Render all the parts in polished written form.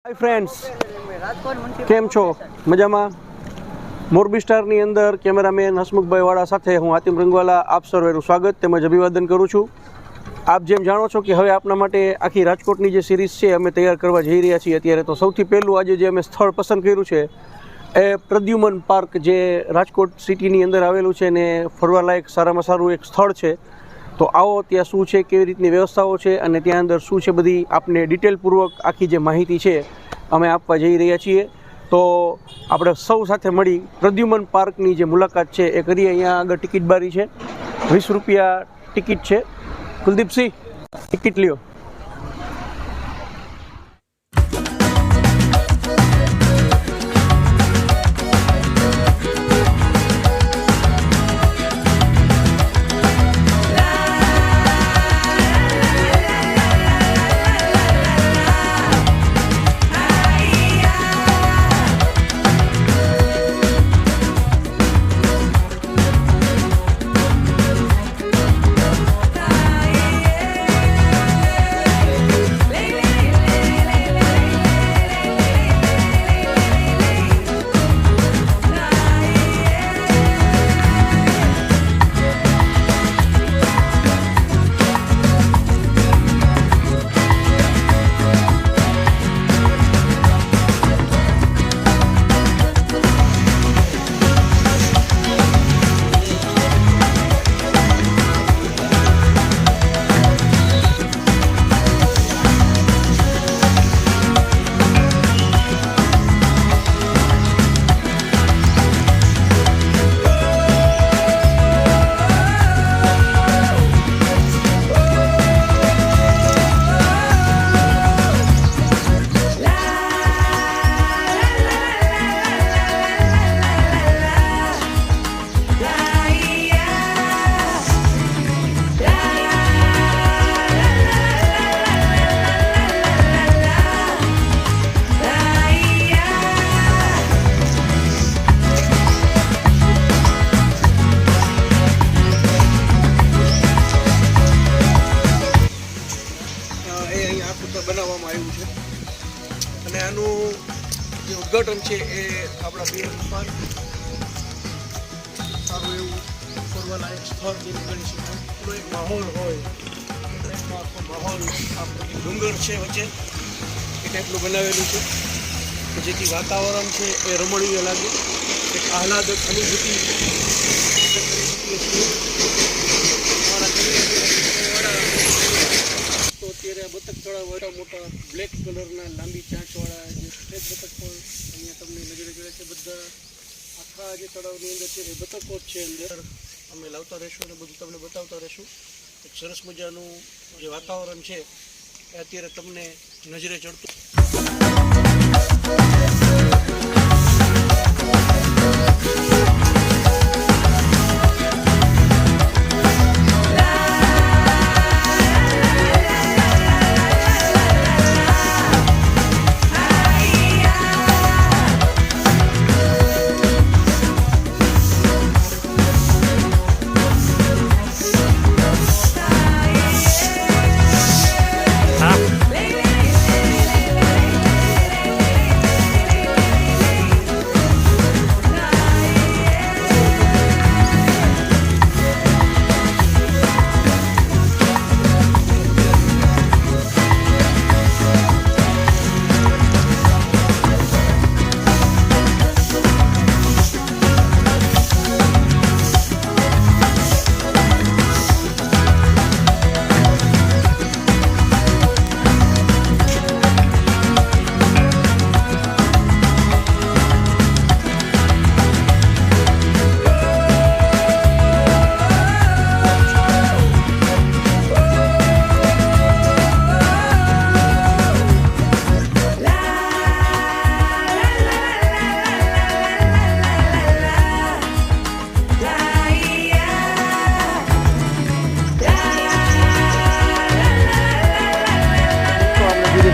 Hi friends, કેમ છો? મજામાં? મોરબી સ્ટારની અંદર કેમેરામેન હસમુખભાઈ વાળા સાથે હું આતિમ રંગવાલા આપ સર્વેનું સ્વાગત તેમજ અભિવાદન કરું છું. આપ જેમ જાણો છો કે હવે આપના માટે આખી રાજકોટની જે સિરીઝ છે અમે તૈયાર કરવા જઈ રહ્યા છીએ અત્યારે. તો સૌથી પહેલું આજે જે અમે સ્થળ પસંદ કર્યું છે એ પ્રદ્યુમન પાર્ક જે રાજકોટ સિટીની અંદર આવેલું છે ને ફરવાલાયક સારામાં સારું એક સ્થળ છે. તો આવો ત્યાં શું છે, કેવી રીતની વ્યવસ્થાઓ છે અને ત્યાં અંદર શું છે બધી આપને ડિટેલપૂર્વક આખી જે માહિતી છે અમે આપવા જઈ રહ્યા છીએ. તો આપણે સૌ સાથે મળી પ્રદ્યુમન પાર્કની જે મુલાકાત છે એ કરીએ. અહીંયા આગળ ટિકિટ બારી છે, 20 રૂપિયા ટિકિટ છે. કુલદીપસિંહ, ટિકિટ લ્યો. બનાવવામાં આવ્યું છે અને આનું જે ઉદ્ઘાટન છે એ આપણા બીએમ પાર્ક સારું એવું ફરવાલાયક સ્થળ જેને ગણી શકાય. એનો એક માહોલ હોય, આખો માહોલ આપણે ડુંગર છે વચ્ચે એ ટાઈપનું બનાવેલું છે કે જેથી વાતાવરણ છે એ રમણીય લાગે, એક આહલાદક અનુભૂતિ કરી શકીએ છીએ. અત્યારે બતક તળાવ મોટા બ્લેક કલરના લાંબી ચાંચવાળા જે સફેદ બતક પણ અહીંયા તમને નજરે જડે છે. બધા આખા જે તળાવની અંદર છે એ બતકો જ છે. અંદર અમે લાવતા રહીશું અને બધું તમને બતાવતા રહીશું. એક સરસ મજાનું જે વાતાવરણ છે એ અત્યારે તમને નજરે ચડતું.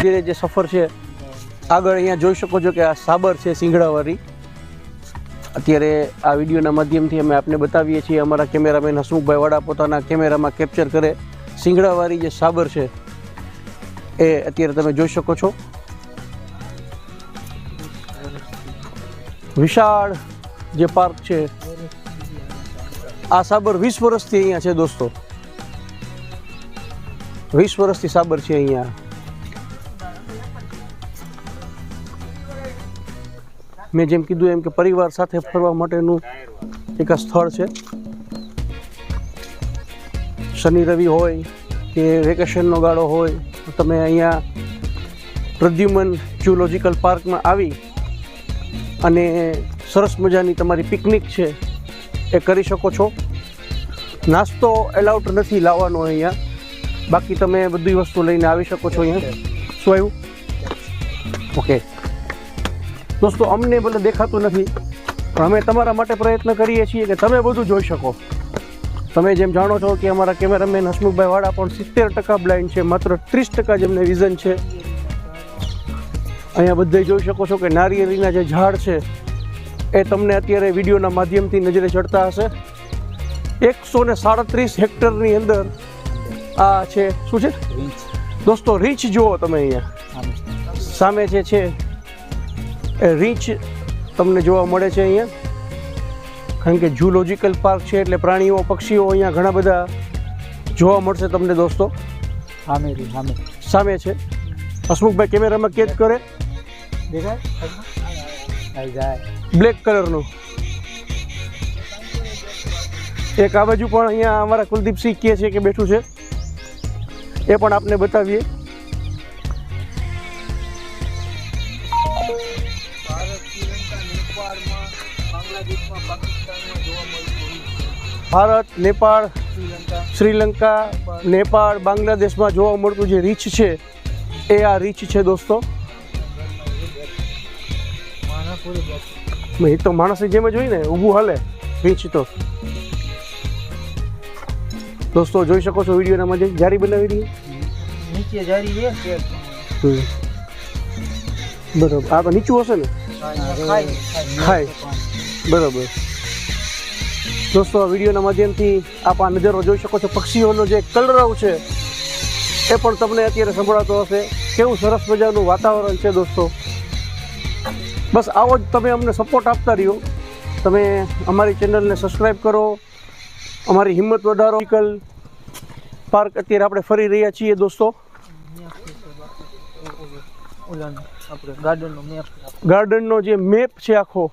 ધીરે જે સફર છે આગળ અહીંયા જોઈ શકો છો કે આ સાબર છે સિંગડાવાળી. અત્યારે આ વિડીયોના માધ્યમથી અમે આપને બતાવીએ છીએ. અમારા કેમેરામેન હસમુખભાઈ વાળા પોતાના કેમેરામાં કેપ્ચર કરે સિંગડાવાળી જે સાબર છે એ અત્યારે તમે જોઈ શકો છો. વિશાળ જે પાર્ક છે આ સાબર 20 વર્ષથી અહીંયા છે દોસ્તો, 20 વર્ષથી સાબર છે અહીંયા. મેં જેમ કીધું એમ કે પરિવાર સાથે ફરવા માટેનું એક આ સ્થળ છે. શનિ રવિ હોય કે વેકેશનનો ગાળો હોય તો તમે અહીંયા પ્રદ્યુમન ઝૂઓલોજિકલ પાર્કમાં આવી અને સરસ મજાની તમારી પિકનિક છે એ કરી શકો છો. નાસ્તો એલાઉડ નથી લાવવાનો અહીંયા, બાકી તમે બધી વસ્તુ લઈને આવી શકો છો અહીંયા. શું આવ્યું? ઓકે દોસ્તો, અમને ભલે દેખાતું નથી પણ અમે તમારા માટે પ્રયત્ન કરીએ છીએ કે તમે બધું જોઈ શકો. તમે જેમ જાણો છો કે અમારા કેમેરામેન હસમુખભાઈ વાળા પણ 70% બ્લાઇન્ડ છે, માત્ર 30% જેમને વિઝન છે. અહીંયા બધે જોઈ શકો છો કે નારિયેળીના જે ઝાડ છે એ તમને અત્યારે વિડીયોના માધ્યમથી નજરે ચડતા હશે. 137 હેક્ટરની અંદર આ છે શું છે દોસ્તો? રીંછ જુઓ તમે અહીંયા સામે જે છે એ રીંછ તમને જોવા મળે છે અહીંયા, કારણ કે ઝૂઓલોજિકલ પાર્ક છે એટલે પ્રાણીઓ પક્ષીઓ અહીંયા ઘણા બધા જોવા મળશે તમને દોસ્તો. સામે છે હસમુખભાઈ કેમેરામાં કેદ કરે, બ્લેક કલરનું. એક આ બાજુ પણ અહીંયા અમારા કુલદીપસિંહ કહે છે કે બેઠું છે, એ પણ આપને બતાવીએ. ભારત, નેપાળ, શ્રીલંકા, નેપાળ, બાંગ્લાદેશમાં જોવા મળતું જે રીંછ છે એ આ રીંછ છે દોસ્તો. એ તો માણસની જેમ જ હોય ને, ઊભું હાલે રીંછ તો. દોસ્તો જોઈ શકો છો વિડીયોના મধ্যે જારી બનાવી દઈએ નીચે જારી છે. બરાબર, આ તો નીચું હશે ને, ખાય. બરાબર દોસ્તો, આ વિડીયોના માધ્યમથી આપ આ નજારો જોઈ શકો છો. પક્ષીઓનો જે કલરવ છે એ પણ તમને અત્યારે સંભળાતો હશે. કેવું સરસ મજાનું વાતાવરણ છે દોસ્તો. બસ આવો જ તમે અમને સપોર્ટ આપતા રહ્યો. તમે અમારી ચેનલને સબસ્ક્રાઈબ કરો, અમારી હિંમત વધારો. પાર્ક અત્યારે આપણે ફરી રહ્યા છીએ દોસ્તો. ગાર્ડનનો જે મેપ છે આખો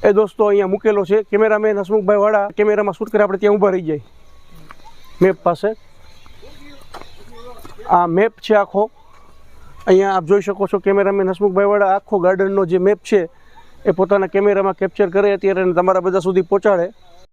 એ દોસ્તો અહીંયા મૂકેલો છે. કેમેરામેન હસમુખભાઈ વાળા કેમેરામાં શૂટ કરે, આપણે ત્યાં ઊભા રહી જાય મેપ પાસે. આ મેપ છે આખો, અહીંયા આપ જોઈ શકો છો. કેમેરામેન હસમુખભાઈ વાળા આખો ગાર્ડનનો જે મેપ છે એ પોતાના કેમેરામાં કેપ્ચર કરે અત્યારે તમારા બધા સુધી પહોંચાડે.